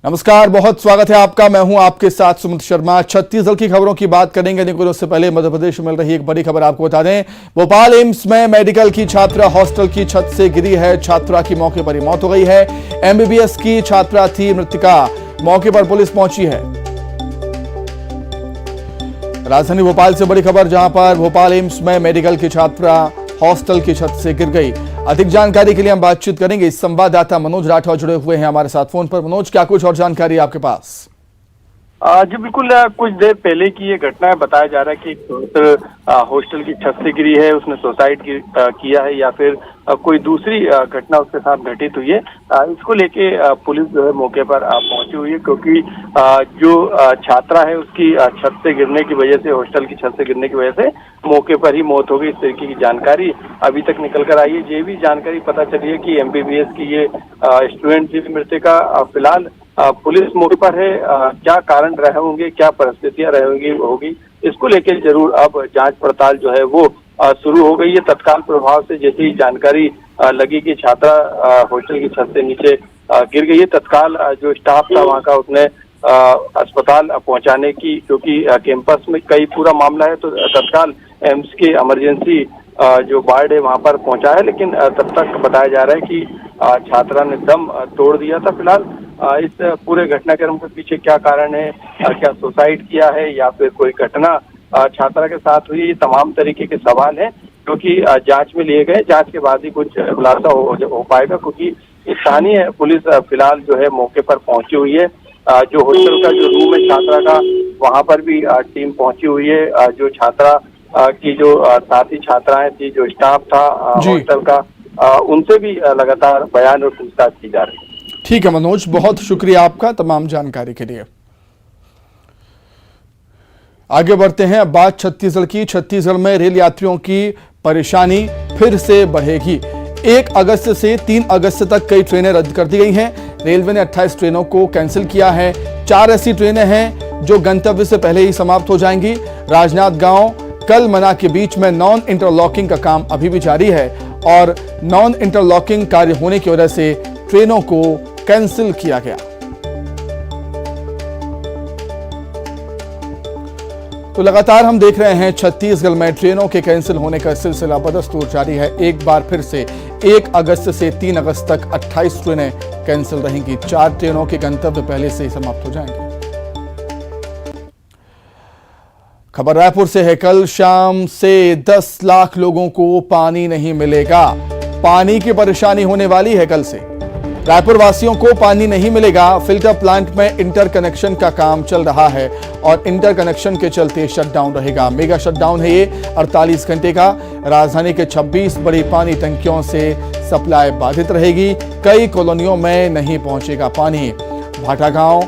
नमस्कार, बहुत स्वागत है आपका। मैं हूं आपके साथ सुमित शर्मा। छत्तीसगढ़ की खबरों की बात करेंगे, लेकिन उससे पहले मध्य प्रदेश में मिल रही एक बड़ी खबर आपको बता दें। भोपाल एम्स में मेडिकल की छात्रा हॉस्टल की छत से गिरी है। छात्रा की मौके पर ही मौत हो गई है। एमबीबीएस की छात्रा थी मृतका। मौके पर पुलिस पहुंची है। राजधानी भोपाल से बड़ी खबर, जहां पर भोपाल एम्स में मेडिकल की छात्रा हॉस्टल की छत से गिर गई। अधिक जानकारी के लिए हम बातचीत करेंगे। संवाददाता मनोज राठौर जुड़े हुए हैं हमारे साथ फोन पर। मनोज, क्या कुछ और जानकारी आपके पास? जी बिल्कुल, कुछ देर पहले की ये घटना है। बताया जा रहा है कि हॉस्टल की छत से गिरी है, उसने सुसाइड किया है या फिर कोई दूसरी घटना उसके साथ घटित हुई है। इसको लेके पुलिस जो है मौके पर पहुंची हुई है, क्योंकि जो छात्रा है उसकी छत से गिरने की वजह से, हॉस्टल की छत से गिरने की वजह से मौके पर ही मौत हो गई। इस तरीके की जानकारी अभी तक निकल कर आई है। ये भी जानकारी पता चली है कि एमबीबीएस की ये स्टूडेंट थी मृतका। फिलहाल पुलिस मौके पर है। क्या कारण रहे होंगे, क्या परिस्थितियां होगी, इसको लेकर जरूर अब जांच पड़ताल जो है वो शुरू हो गई है। तत्काल प्रभाव से जैसे ही जानकारी लगी कि छात्रा हॉस्टल की छत से नीचे गिर गई है, तत्काल जो स्टाफ था वहाँ का उसने अस्पताल पहुंचाने की, क्योंकि कैंपस में कई पूरा मामला है, तो तत्काल एम्स के इमरजेंसी जो वार्ड है वहाँ पर पहुंचा है। लेकिन तब तक बताया जा रहा है कि छात्रा ने दम तोड़ दिया था। फिलहाल इस पूरे घटनाक्रम के पीछे क्या कारण है, क्या सुसाइड किया है या फिर कोई घटना छात्रा के साथ हुई, ये तमाम तरीके के सवाल हैं, क्योंकि जांच में लिए गए। जांच के बाद ही कुछ खुलासा हो पाएगा, क्योंकि स्थानीय पुलिस फिलहाल जो है मौके पर पहुंची हुई है। जो हॉस्टल का जो रूम है छात्रा का, वहां पर भी टीम पहुंची हुई है। जो छात्रा की जो साथी छात्राएं थी, जो स्टाफ था हॉस्टल का, उनसे भी लगातार बयान और पूछताछ की जा रही है। ठीक है मनोज, बहुत शुक्रिया आपका तमाम जानकारी के लिए। आगे बढ़ते हैं। अब बात छत्तीसगढ़ की। छत्तीसगढ़ में रेल यात्रियों की परेशानी फिर से बढ़ेगी। 1 अगस्त से 3 अगस्त तक कई ट्रेनें रद्द कर दी गई हैं। रेलवे ने 28 ट्रेनों को कैंसिल किया है। 4 ऐसी ट्रेनें हैं जो गंतव्य से पहले ही समाप्त हो जाएंगी। राजनांदगांव कलमना के बीच में नॉन इंटरलॉकिंग का काम अभी भी जारी है, और नॉन इंटरलॉकिंग कार्य होने की वजह से ट्रेनों को कैंसिल किया गया। तो लगातार हम देख रहे हैं छत्तीसगढ़ में ट्रेनों के कैंसिल होने का सिलसिला बदस्तूर जारी है। एक बार फिर से 1 अगस्त से 3 अगस्त तक 28 ट्रेनें कैंसिल रहेंगी। 4 ट्रेनों के गंतव्य पहले से ही समाप्त हो जाएंगे। खबर रायपुर से है। कल शाम से 10 लाख लोगों को पानी नहीं मिलेगा। पानी की परेशानी होने वाली है। कल से रायपुर वासियों को पानी नहीं मिलेगा। फिल्टर प्लांट में इंटरकनेक्शन का काम चल रहा है, और इंटरकनेक्शन के चलते शटडाउन रहेगा। मेगा शटडाउन है ये, 48 घंटे का। राजधानी के 26 बड़ी पानी टंकियों से सप्लाई बाधित रहेगी। कई कॉलोनियों में नहीं पहुंचेगा पानी। भाटा गांव,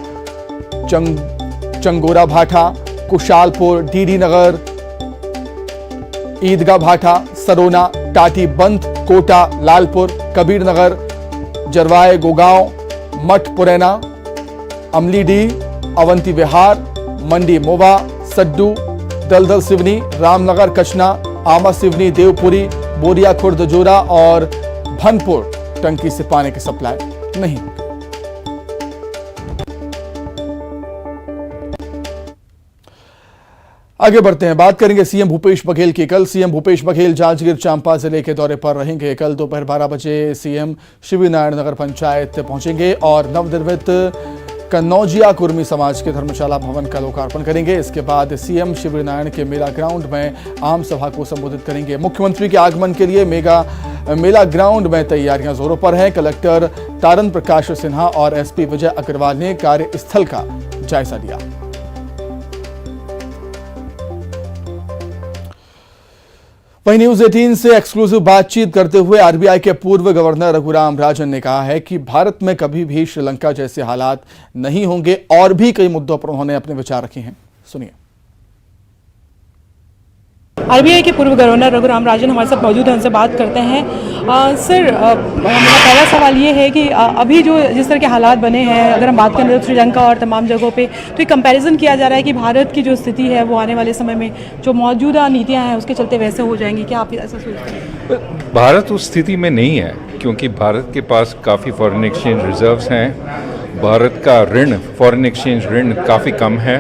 चंगोरा भाटा, कुशालपुर, डीडी नगर, ईदगाह भाटा, सरोना, टाटी बंद, कोटा, लालपुर, कबीर नगर, जरवाए, गोगांव, मठ पुरैना, अमलीडी, अवंती विहार, मंडी मोवा, सड्डू, दलदल सिवनी, रामनगर कचना, आमा सिवनी, देवपुरी, बोरिया खुर्द जोरा और भनपुर टंकी से पानी की सप्लाई नहीं। आगे बढ़ते हैं। बात करेंगे सीएम भूपेश बघेल की। कल सीएम भूपेश बघेल जांजगीर चांपा जिले के दौरे पर रहेंगे। कल दोपहर 12 बजे सीएम शिवनारायण नगर पंचायत पहुंचेंगे और नवनिर्मित कन्नौजिया कुर्मी समाज के धर्मशाला भवन का लोकार्पण करेंगे। इसके बाद सीएम शिवनारायण के मेला ग्राउंड में आम सभा को संबोधित करेंगे। मुख्यमंत्री के आगमन के लिए मेला ग्राउंड में तैयारियां जोरों पर हैं। कलेक्टर तारन प्रकाश सिन्हा और एसपी विजय अग्रवाल ने कार्यस्थल का जायजा लिया। वहीं न्यूज 18 से एक्सक्लूसिव बातचीत करते हुए आरबीआई के पूर्व गवर्नर रघुराम राजन ने कहा है कि भारत में कभी भी श्रीलंका जैसे हालात नहीं होंगे, और भी कई मुद्दों पर उन्होंने अपने विचार रखे हैं। सुनिए। आरबीआई के पूर्व गवर्नर रघुराम राजन हमारे साथ मौजूद हैं, उनसे बात करते हैं। सर, मेरा पहला सवाल ये है कि अभी जो जिस तरह के हालात बने हैं, अगर हम बात करें तो श्रीलंका और तमाम जगहों पे, तो एक कंपैरिजन किया जा रहा है कि भारत की जो स्थिति है वो आने वाले समय में जो मौजूदा नीतियाँ हैं उसके चलते वैसे हो जाएंगी। क्या आप ऐसा सोचते हैं? भारत उस स्थिति में नहीं है, क्योंकि भारत के पास काफ़ी फॉरेन एक्सचेंज रिजर्व्स हैं। भारत का ऋण, फॉरेन एक्सचेंज ऋण काफ़ी कम है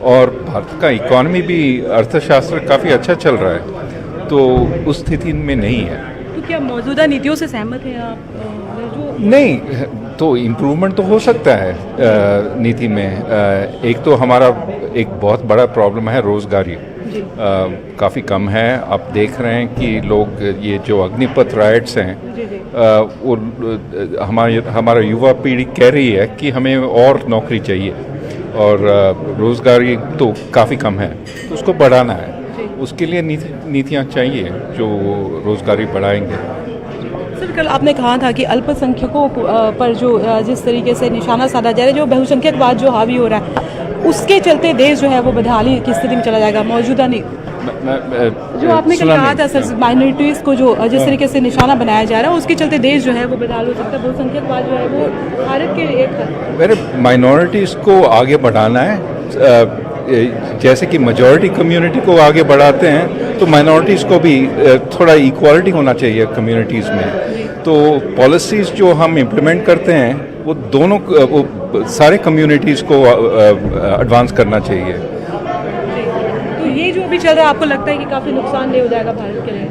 और भारत का इकॉनमी भी, अर्थशास्त्र काफ़ी अच्छा चल रहा है, तो उस स्थिति में नहीं है। तो क्या मौजूदा नीतियों से सहमत हैं आप? जो नहीं, तो इम्प्रूवमेंट तो हो सकता है नीति में। एक तो हमारा एक बहुत बड़ा प्रॉब्लम है रोज़गारी, काफ़ी कम है। आप देख रहे हैं कि लोग, ये जो अग्निपथ राइट्स हैं, वो हमारा युवा पीढ़ी कह रही है कि हमें और नौकरी चाहिए और रोज़गारी तो काफ़ी कम है, तो उसको बढ़ाना है। उसके लिए नीतियाँ चाहिए जो रोज़गारी बढ़ाएंगे। सर, कल आपने कहा था कि अल्पसंख्यकों पर जो जिस तरीके से निशाना साधा जा रहा है, जो बहुसंख्यकवाद जो हावी हो रहा है, उसके चलते देश जो है वो बदहाली की स्थिति में चला जाएगा। मौजूदा नहीं जो आपने कल कहा था सर, माइनॉरिटीज़ को जो जिस तरीके से निशाना बनाया जा रहा है, उसके चलते देश जो है वो बदहाल हो सकता है। बहुसंख्यकवाद जो है वो भारत के एक मेरे माइनॉरिटीज़ को आगे बढ़ाना है। जैसे कि मेजॉरिटी कम्युनिटी को आगे बढ़ाते हैं, तो माइनॉरिटीज़ को भी थोड़ा इक्वालिटी होना चाहिए कम्युनिटीज़ में। तो पॉलिसीज़ जो हम इम्प्लीमेंट करते हैं, वो दोनों वो सारे कम्युनिटीज़ को एडवांस करना चाहिए। तो ये जो अभी चल रहा है, आपको लगता है कि काफ़ी नुकसानदेह हो जाएगा भारत के लिए?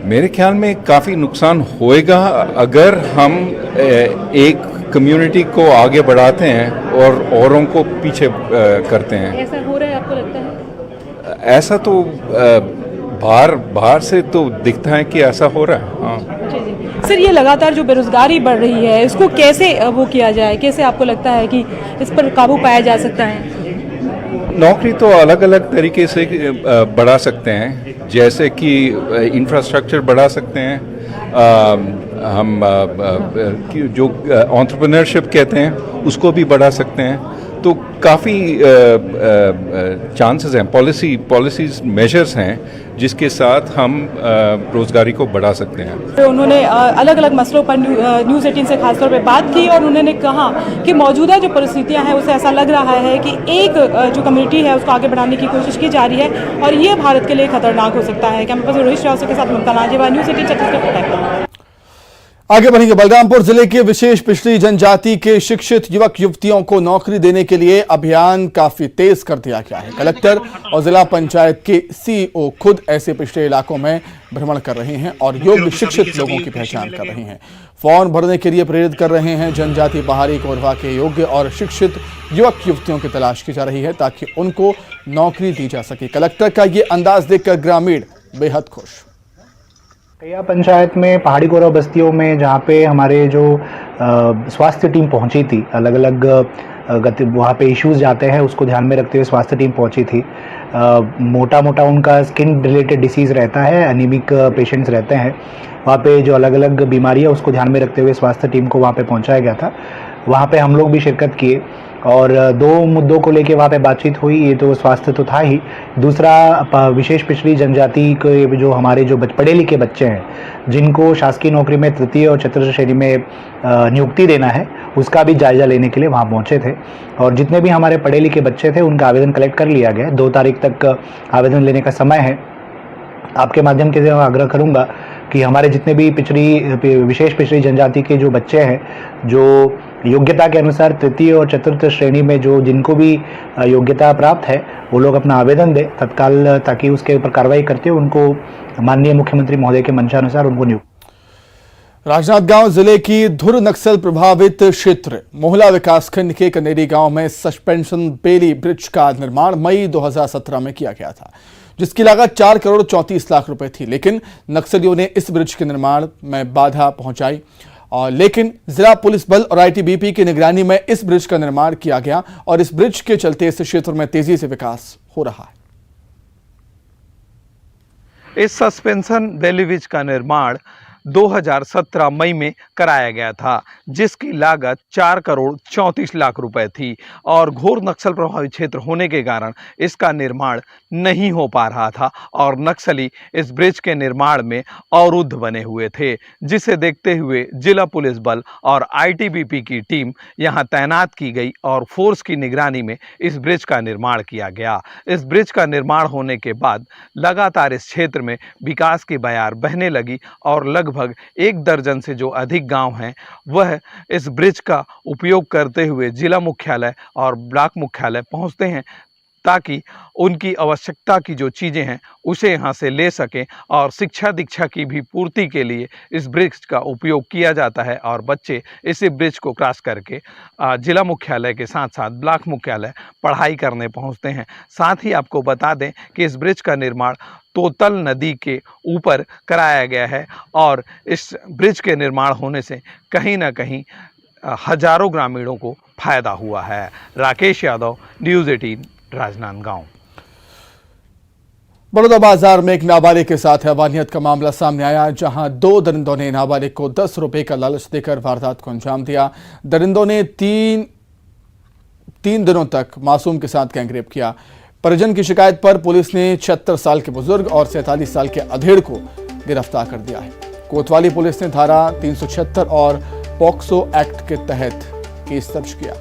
मेरे ख्याल में काफ़ी नुकसान होएगा अगर हम एक कम्युनिटी को आगे बढ़ाते हैं और औरों को पीछे करते हैं। ऐसा हो रहा है, आपको लगता है? ऐसा तो बाहर से तो दिखता है कि ऐसा हो रहा है। हाँ जी जी। सर, ये लगातार जो बेरोजगारी बढ़ रही है, इसको कैसे वो किया जाए? कैसे आपको लगता है कि इस पर काबू पाया जा सकता है? नौकरी तो अलग अलग तरीके से बढ़ा सकते हैं, जैसे कि इंफ्रास्ट्रक्चर बढ़ा सकते हैं, हम जो एंटरप्रेन्योरशिप कहते हैं उसको भी बढ़ा सकते हैं। तो काफ़ी चांसेस हैं, पॉलिसीज मेजर्स हैं जिसके साथ हम रोज़गारी को बढ़ा सकते हैं। तो उन्होंने अलग अलग मसलों पर न्यूज़ 18 से खासतौर पे बात की और उन्होंने कहा कि मौजूदा जो परिस्थितियां हैं, उसे ऐसा लग रहा है कि एक जो कम्युनिटी है उसको आगे बढ़ाने की कोशिश की जा रही है और ये भारत के लिए खतरनाक हो सकता है। कैमरा पर्सन रोहित श्रीवास्तव के साथ ममता नाजेवा, न्यूज़ 18 छत्तीसगढ़। आगे बढ़ेंगे। बलरामपुर जिले के विशेष पिछड़ी जनजाति के शिक्षित युवक युवतियों को नौकरी देने के लिए अभियान काफी तेज कर दिया गया है। कलेक्टर और जिला पंचायत के सीईओ खुद ऐसे पिछड़े इलाकों में भ्रमण कर रहे हैं और योग्य शिक्षित लोगों की पहचान कर रहे हैं। फॉर्म भरने के लिए प्रेरित कर रहे हैं। जनजाति पहाड़ी कोरवा के योग्य और शिक्षित युवक युवतियों की तलाश की जा रही है ताकि उनको नौकरी दी जा सके। कलेक्टर का ये अंदाज देखकर ग्रामीण बेहद खुश। कैया पंचायत में पहाड़ी कोरवा बस्तियों में जहाँ पे हमारे जो स्वास्थ्य टीम पहुँची थी, अलग अलग वहाँ पे इश्यूज जाते हैं, उसको ध्यान में रखते हुए स्वास्थ्य टीम पहुँची थी। मोटा उनका स्किन रिलेटेड डिसीज़ रहता है, एनीमिक पेशेंट्स रहते हैं। वहाँ पे जो अलग अलग बीमारी है उसको ध्यान में रखते हुए स्वास्थ्य टीम को वहाँ पे पहुँचाया गया था। वहाँ पे हम लोग भी शिरकत किए और दो मुद्दों को लेके वहाँ पे बातचीत हुई। ये तो स्वास्थ्य तो था ही, दूसरा विशेष पिछड़ी जनजाति के जो हमारे जो पढ़े लिखे बच्चे हैं जिनको शासकीय नौकरी में तृतीय और चतुर्थ श्रेणी में नियुक्ति देना है, उसका भी जायजा लेने के लिए वहाँ पहुँचे थे। और जितने भी हमारे पढ़े लिखे बच्चे थे उनका आवेदन कलेक्ट कर लिया गया। 2 तारीख तक आवेदन लेने का समय है। आपके माध्यम से आग्रह करूँगा कि हमारे जितने भी विशेष पिछड़ी जनजाति के जो बच्चे हैं, जो योग्यता के अनुसार तृतीय और चतुर्थ श्रेणी में जो जिनको भी योग्यता प्राप्त है, वो लोग अपना आवेदन दें तत्काल, ताकि उसके ऊपर कार्रवाई करते हुए उनको माननीय मुख्यमंत्री महोदय के मंशानुसार उनको नियुक्त। राजनांदगांव जिले की धुर नक्सल प्रभावित क्षेत्र मोहला विकासखंड के कनेरी गांव में सस्पेंशन बेली ब्रिज का निर्माण मई 2017 में किया गया था, जिसकी लागत 4 करोड़ 34 लाख रुपए थी। लेकिन नक्सलियों ने इस ब्रिज के निर्माण में बाधा पहुंचाई और लेकिन जिला पुलिस बल और आईटीबीपी की निगरानी में इस ब्रिज का निर्माण किया गया और इस ब्रिज के चलते इस क्षेत्र में तेजी से विकास हो रहा है। इस सस्पेंशन बेली ब्रिज का निर्माण 2017 मई में कराया गया था, जिसकी लागत 4 करोड़ 34 लाख रुपए थी और घोर नक्सल प्रभावित क्षेत्र होने के कारण इसका निर्माण नहीं हो पा रहा था और नक्सली इस ब्रिज के निर्माण में अवरुद्ध बने हुए थे, जिसे देखते हुए जिला पुलिस बल और आईटीबीपी की टीम यहां तैनात की गई और फोर्स की निगरानी में इस ब्रिज का निर्माण किया गया। इस ब्रिज का निर्माण होने के बाद लगातार इस क्षेत्र में विकास की बयार बहने लगी और लगभग लगभग 1 दर्जन से जो अधिक गांव हैं वह इस ब्रिज का उपयोग करते हुए जिला मुख्यालय और ब्लॉक मुख्यालय पहुंचते हैं, ताकि उनकी आवश्यकता की जो चीज़ें हैं उसे यहाँ से ले सकें। और शिक्षा दीक्षा की भी पूर्ति के लिए इस ब्रिज का उपयोग किया जाता है और बच्चे इसी ब्रिज को क्रॉस करके जिला मुख्यालय के साथ साथ ब्लॉक मुख्यालय पढ़ाई करने पहुँचते हैं। साथ ही आपको बता दें कि इस ब्रिज का निर्माण तोतल नदी के ऊपर कराया गया है और इस ब्रिज के निर्माण होने से कहीं ना कहीं हजारों ग्रामीणों को फायदा हुआ है। राकेश यादव, न्यूज़ 18, राजनांदगांव। बड़ौदा बाजार में एक नाबालिग के साथ हैवानियत का मामला सामने आया, जहां 2 दरिंदों ने नाबालिग को 10 रुपए का लालच देकर वारदात को अंजाम दिया। दरिंदों ने तीन दिनों तक मासूम के साथ गैंगरेप किया। परिजन की शिकायत पर पुलिस ने 76 साल के बुजुर्ग और 47 साल के अधेड़ को गिरफ्तार कर दिया है। कोतवाली पुलिस ने धारा 376 और पॉक्सो एक्ट के तहत केस दर्ज किया।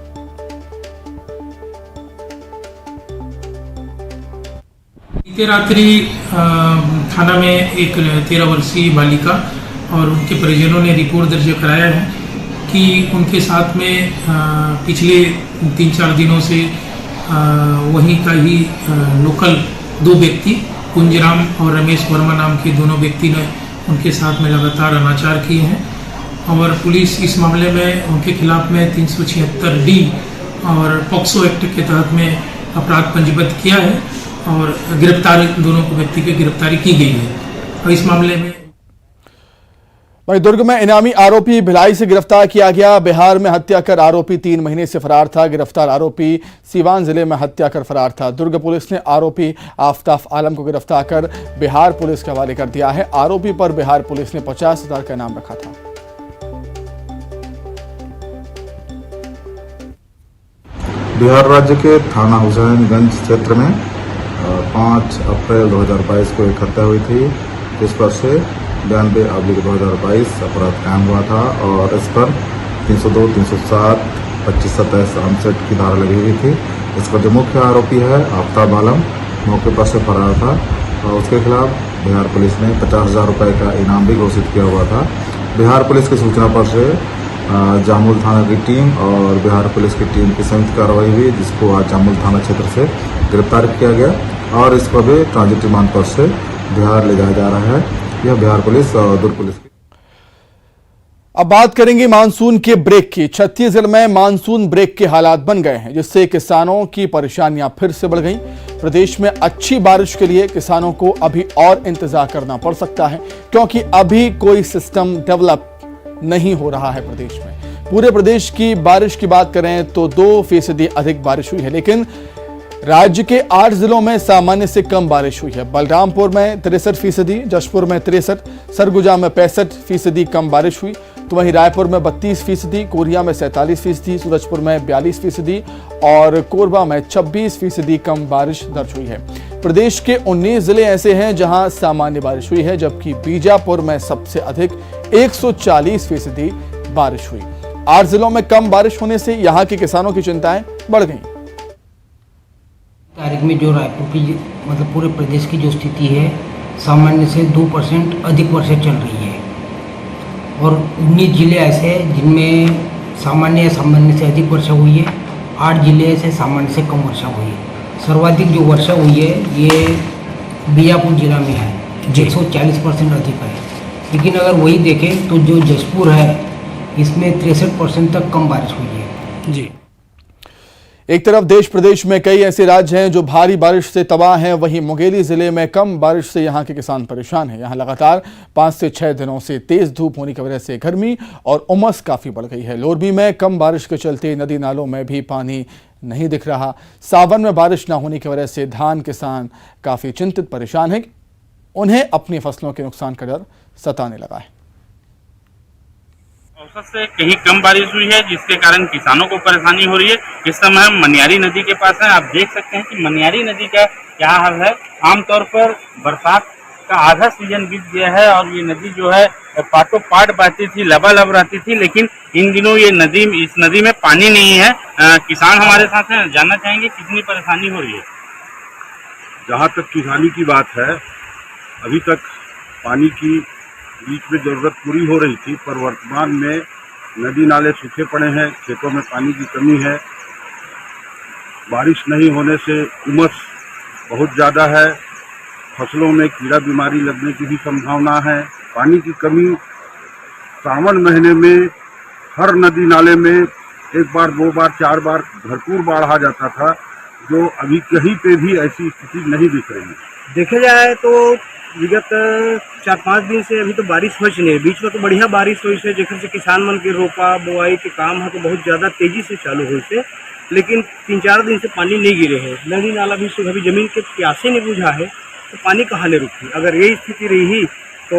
बीते रात्रि थाना में एक 13 वर्षीय बालिका और उनके परिजनों ने रिपोर्ट दर्ज कराया है कि उनके साथ में पिछले 3-4 दिनों से वहीं का ही लोकल 2 व्यक्ति कुंजराम और रमेश वर्मा नाम के दोनों व्यक्ति ने उनके साथ में लगातार अनाचार किए हैं और पुलिस इस मामले में उनके खिलाफ में 376D और पॉक्सो एक्ट के तहत में अपराध पंजीबद्ध किया है और गिरफ्तार दोनों व्यक्ति की गिरफ्तारी की गई है। और इस मामले में वहीं दुर्ग में इनामी आरोपी भिलाई से गिरफ्तार किया गया। बिहार में हत्या कर आरोपी 3 महीने से फरार था। गिरफ्तार आरोपी सीवान जिले में हत्या कर फरार था। दुर्ग पुलिस ने आरोपी आफ्ताफ आलम को गिरफ्तार कर बिहार पुलिस के हवाले कर दिया है। आरोपी पर बिहार पुलिस ने 50,000 का इनाम रखा था। बिहार राज्य के थाना हुसैनगंज क्षेत्र में 5 अप्रैल 2022 को एक हत्या हुई थी, जिस पर से 92/2022 अपराध कायम हुआ था और इस पर 302, 307, 2527 अनसेट की धारा लगी हुई थी। इस पर जो मुख्य आरोपी है आफ्ताब आलम मौके पर से फरार था और उसके खिलाफ बिहार पुलिस ने 50,000 रुपये का इनाम भी घोषित किया हुआ था। बिहार पुलिस की सूचना पर से जामुल थाना की टीम और बिहार पुलिस की टीम की संयुक्त कार्रवाई हुई, जिसको आज जामुल थाना क्षेत्र से गिरफ्तार किया गया और इस पर भी ट्रांजिट रिमांड पर से बिहार ले जाया जा रहा है। यह बिहार पुलिस और दुर्ग पुलिस की। अब बात करेंगे मानसून के ब्रेक की। छत्तीसगढ़ में मानसून ब्रेक के हालात बन गए हैं, जिससे किसानों की परेशानियां फिर से बढ़ गईं। प्रदेश में अच्छी बारिश के लिए किसानों को अभी और इंतजार करना पड़ सकता है, क्योंकि अभी कोई सिस्टम डेवलप नहीं हो रहा है प्रदेश में। पूरे प्रदेश की बारिश की बात करें तो 2% अधिक बारिश हुई है, लेकिन राज्य के 8 जिलों में सामान्य से कम बारिश हुई है। बलरामपुर में 63%, जशपुर में 63%, सरगुजा में 65% कम बारिश हुई, तो वहीं रायपुर में 32%, कोरिया में 47%, सूरजपुर में 42% और कोरबा में 26% कम बारिश दर्ज हुई है। प्रदेश के 19 जिले ऐसे हैं जहां सामान्य बारिश हुई है, जबकि बीजापुर में सबसे अधिक 140% बारिश हुई। 8 जिलों में कम बारिश होने से यहां के किसानों की चिंताएं बढ़ गईं। तारीख में जो रायपुर की मतलब पूरे प्रदेश की जो स्थिति है, सामान्य से 2% अधिक वर्षा चल रही है और 19 जिले ऐसे हैं जिनमें सामान्य या सामान्य से अधिक वर्षा हुई है। 8 जिले ऐसे सामान्य से कम वर्षा हुई है। सर्वाधिक जो वर्षा हुई है ये बीजापुर जिला में है, 140% अधिक है। लेकिन अगर वही देखें तो जो जशपुर है इसमें 63% तक कम बारिश हुई है। जी, एक तरफ देश प्रदेश में कई ऐसे राज्य हैं जो भारी बारिश से तबाह हैं, वहीं मुंगेली जिले में कम बारिश से यहां के किसान परेशान हैं। यहां लगातार 5 से 6 दिनों से तेज धूप होने की वजह से गर्मी और उमस काफी बढ़ गई है। लोरबी में कम बारिश के चलते नदी नालों में भी पानी नहीं दिख रहा। सावन में बारिश न होने की वजह से धान किसान काफी चिंतित परेशान है। उन्हें अपनी फसलों के नुकसान का डर सताने लगा है। औसत से कहीं कम बारिश हुई है, जिसके कारण किसानों को परेशानी हो रही है। इस समय हम मनियारी नदी के पास हैं। आप देख सकते हैं कि मनियारी नदी का क्या हाल है। आमतौर पर बरसात का आधा सीजन बीत गया है और ये नदी जो है पाटो पाट बहती थी, लबालब रहती थी, लेकिन इन दिनों ये इस नदी में पानी नहीं है। किसान हमारे साथ हैं, जानना चाहेंगे कितनी परेशानी हो रही है। जहाँ तक किसानी की बात है, अभी तक पानी की बीच में ज़रूरत पूरी हो रही थी, पर वर्तमान में नदी नाले सूखे पड़े हैं, खेतों में पानी की कमी है, बारिश नहीं होने से उमस बहुत ज़्यादा है, फसलों में कीड़ा बीमारी लगने की भी संभावना है। पानी की कमी सावन महीने में हर नदी नाले में एक बार, दो बार, चार बार भरपूर बाढ़ आ जाता था, जो अभी कहीं पे भी ऐसी स्थिति नहीं दिख रही है। देखा जाए तो विगत 4-5 दिन से अभी तो बारिश हो नहीं है, बीच में तो बढ़िया बारिश हुई से, जेकर से किसान मन के रोपा बोआई के काम है तो बहुत ज़्यादा तेजी से चालू हुई से, लेकिन 3-4 दिन से पानी नहीं गिरे हैं, नदी नाला भी सूखा, अभी जमीन के प्यासे नहीं बुझा है तो पानी कहाँ ले रुकी। अगर यही स्थिति रही तो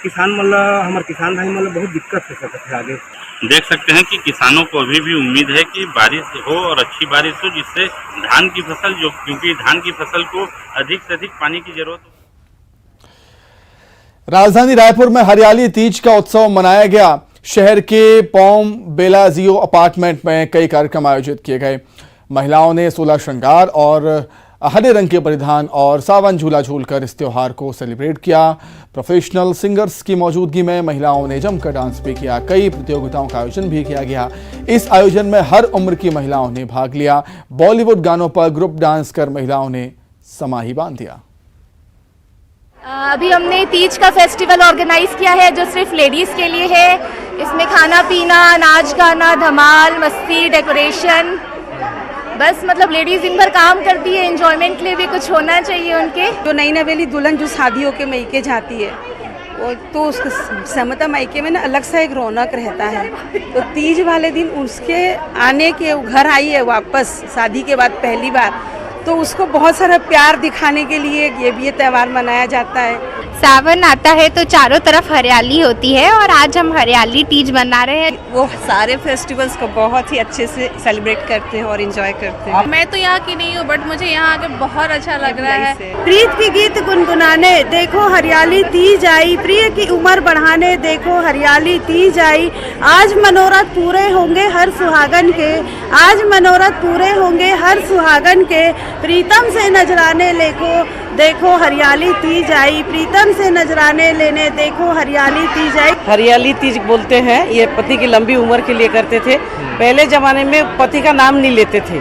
किसान मतलब हमारे किसान भाई मतलब बहुत दिक्कत हो सकता है आगे। देख सकते हैं कि किसानों को अभी भी उम्मीद है कि बारिश हो और अच्छी बारिश हो, जिससे धान की फसल क्योंकि धान की फसल को अधिक से अधिक पानी की जरूरत हो। राजधानी रायपुर में हरियाली तीज का उत्सव मनाया गया। शहर के पॉम बेलाजियो अपार्टमेंट में कई कार्यक्रम आयोजित किए गए। महिलाओं ने 16 श्रृंगार और हरे रंग के परिधान और सावन झूला झूलकर इस त्योहार को सेलिब्रेट किया। प्रोफेशनल सिंगर्स की मौजूदगी में महिलाओं ने जमकर डांस भी किया। कई प्रतियोगिताओं का आयोजन भी किया गया। इस आयोजन में हर उम्र की महिलाओं ने भाग लिया। बॉलीवुड गानों पर ग्रुप डांस कर महिलाओं ने समा ही बांध दिया। अभी हमने तीज का फेस्टिवल ऑर्गेनाइज किया है जो सिर्फ लेडीज के लिए है। इसमें खाना पीना, नाच गाना, धमाल, मस्ती, डेकोरेशन, बस मतलब लेडीज दिन भर काम करती है, एंजॉयमेंट के लिए भी कुछ होना चाहिए उनके। जो नई नवेली दुल्हन जो शादियों के मायके जाती है वो तो उसके समता मायके में ना अलग सा एक रौनक रहता है। तो तीज वाले दिन उसके आने के घर आई है वापस शादी के बाद पहली बार, तो उसको बहुत सारा प्यार दिखाने के लिए ये त्यौहार मनाया जाता है। सावन आता है तो चारों तरफ हरियाली होती है और आज हम हरियाली तीज मना रहे हैं। वो सारे फेस्टिवल्स को बहुत ही अच्छे से सेलिब्रेट करते हैं और एंजॉय करते हैं। मैं तो यहाँ की नहीं हूँ बट मुझे यहाँ आके बहुत अच्छा लग रहा है। प्रीत की गीत गुनगुनाने देखो हरियाली तीज आई, प्रिय की उम्र बढ़ाने देखो हरियाली तीज आई। आज मनोरथ पूरे होंगे हर सुहागन के, आज मनोरथ पूरे होंगे हर सुहागन के। प्रीतम से नजराने देखो हरियाली तीज आई, प्रीतम से नजराने लेने देखो हरियाली तीज आई। हरियाली तीज बोलते हैं, ये पति की लंबी उम्र के लिए करते थे। पहले जमाने में पति का नाम नहीं लेते थे।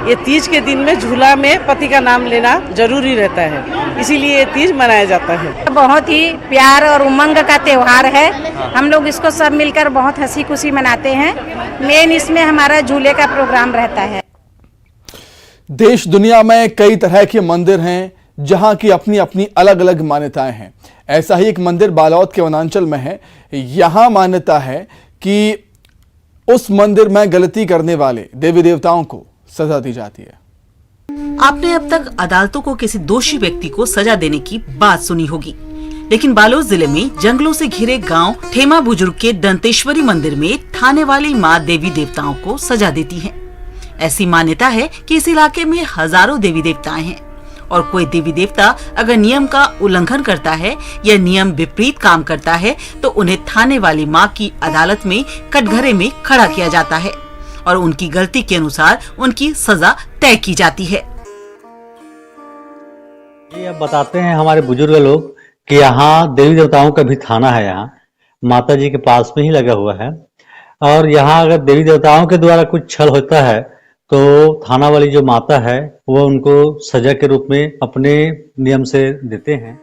ये तीज के दिन में झूला में पति का नाम लेना जरूरी रहता है, इसीलिए ये तीज मनाया जाता है। बहुत ही प्यार और उमंग का त्योहार है। हम लोग इसको सब मिलकर बहुत हंसी खुशी मनाते हैं। मेन इसमें हमारा झूले का प्रोग्राम रहता है। देश दुनिया में कई तरह के मंदिर हैं जहां की अपनी अपनी अलग अलग मान्यताएं हैं। ऐसा ही एक मंदिर बालोद के वनांचल में है। यहां मान्यता है कि उस मंदिर में गलती करने वाले देवी देवताओं को सजा दी जाती है। आपने अब तक अदालतों को किसी दोषी व्यक्ति को सजा देने की बात सुनी होगी, लेकिन बालोद जिले में जंगलों से घिरे गांव ठेमा बुजुर्ग के दंतेश्वरी मंदिर में थाने वाली माँ देवी देवताओं को सजा देती है। ऐसी मान्यता है कि इस इलाके में हजारों देवी देवताएं हैं और कोई देवी देवता अगर नियम का उल्लंघन करता है या नियम विपरीत काम करता है तो उन्हें थाने वाली माँ की अदालत में कटघरे में खड़ा किया जाता है और उनकी गलती के अनुसार उनकी सजा तय की जाती है। ये अब बताते हैं हमारे बुजुर्ग लोग कि यहाँ देवी देवताओं का भी थाना है, यहाँ माता जी के पास में ही लगा हुआ है। और यहाँ अगर देवी देवताओं के द्वारा कुछ छल होता है तो थाना वाली जो माता है वो उनको सजा के रूप में अपने नियम से देते हैं।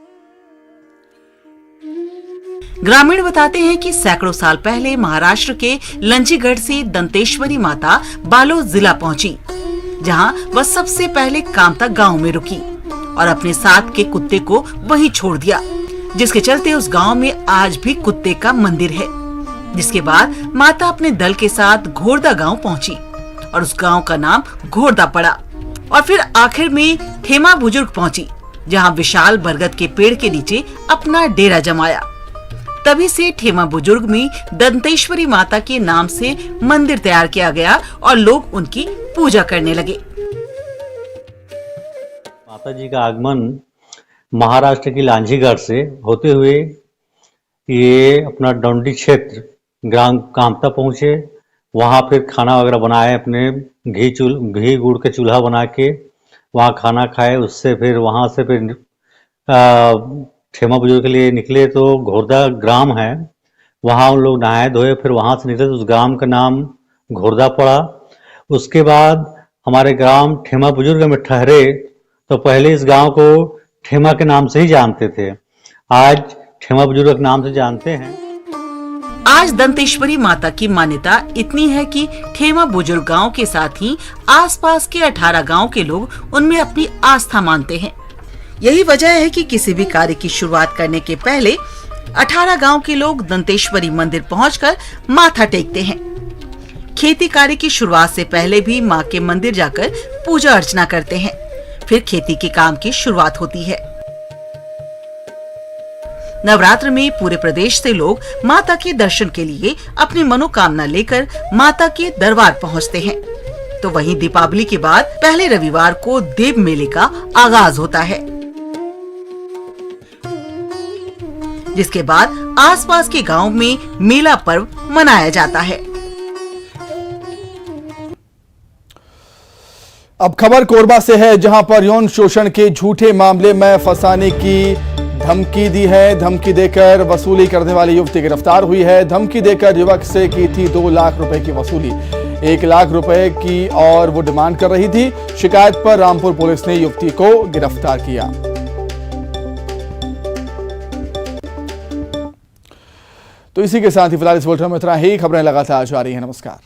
ग्रामीण बताते हैं कि सैकड़ों साल पहले महाराष्ट्र के लंजीगढ़ से दंतेश्वरी माता बालोद जिला पहुंची, जहां वह सबसे पहले कामता गांव में रुकी और अपने साथ के कुत्ते को वहीं छोड़ दिया, जिसके चलते उस गांव में आज भी कुत्ते का मंदिर है। जिसके बाद माता अपने दल के साथ घोड़दा गांव पहुंची और उस गांव का नाम घोड़दा पड़ा और फिर आखिर में ठेमा बुजुर्ग पहुंची, जहां विशाल बरगद के पेड़ के नीचे अपना डेरा जमाया। तभी से ठेमा बुजुर्ग में दंतेश्वरी माता के नाम से मंदिर तैयार किया गया और लोग उनकी पूजा करने लगे। माता जी का आगमन महाराष्ट्र की लांजीगढ़ से होते हुए ये अपना डोंडी क्षेत्र ग्राम कामता पहुंचे। वहाँ फिर खाना वगैरह बनाए, अपने घी गुड़ के चूल्हा बना के वहाँ खाना खाए। उससे फिर वहाँ से फिर ठेमा बुजुर्ग के लिए निकले तो घोरदा ग्राम है, वहाँ उन लोग नहाए धोए, फिर वहाँ से निकले तो उस ग्राम का नाम घोरदा पड़ा। उसके बाद हमारे ग्राम ठेमा बुजुर्ग में ठहरे तो पहले इस गांव को ठेमा के नाम से ही जानते थे, आज ठेमा बुजुर्ग के नाम से जानते हैं। आज दंतेश्वरी माता की मान्यता इतनी है कि ठेमा बुजुर्ग गांव के साथ ही आसपास के 18 गांव के लोग उनमें अपनी आस्था मानते हैं। यही वजह है कि किसी भी कार्य की शुरुआत करने के पहले 18 गांव के लोग दंतेश्वरी मंदिर पहुंचकर माथा टेकते हैं। खेती कार्य की शुरुआत से पहले भी मां के मंदिर जाकर पूजा अर्चना करते हैं, फिर खेती के काम की शुरुआत होती है। नवरात्र में पूरे प्रदेश से लोग माता के दर्शन के लिए अपनी मनोकामना लेकर माता के दरबार पहुंचते हैं। तो वहीं दीपावली के बाद पहले रविवार को देव मेले का आगाज होता है, जिसके बाद आसपास के गांव में मेला पर्व मनाया जाता है। अब खबर कोरबा से है, जहां पर यौन शोषण के झूठे मामले में फंसाने की धमकी दी है। धमकी देकर वसूली करने वाली युवती गिरफ्तार हुई है। धमकी देकर युवक से की थी 2 लाख रुपए की वसूली, 1 लाख रुपए की और वो डिमांड कर रही थी। शिकायत पर रामपुर पुलिस ने युवती को गिरफ्तार किया। तो इसी के साथ ही फिलहाल इस बुलेटिन में इतना ही। खबरें लगातार जारी हैं। नमस्कार।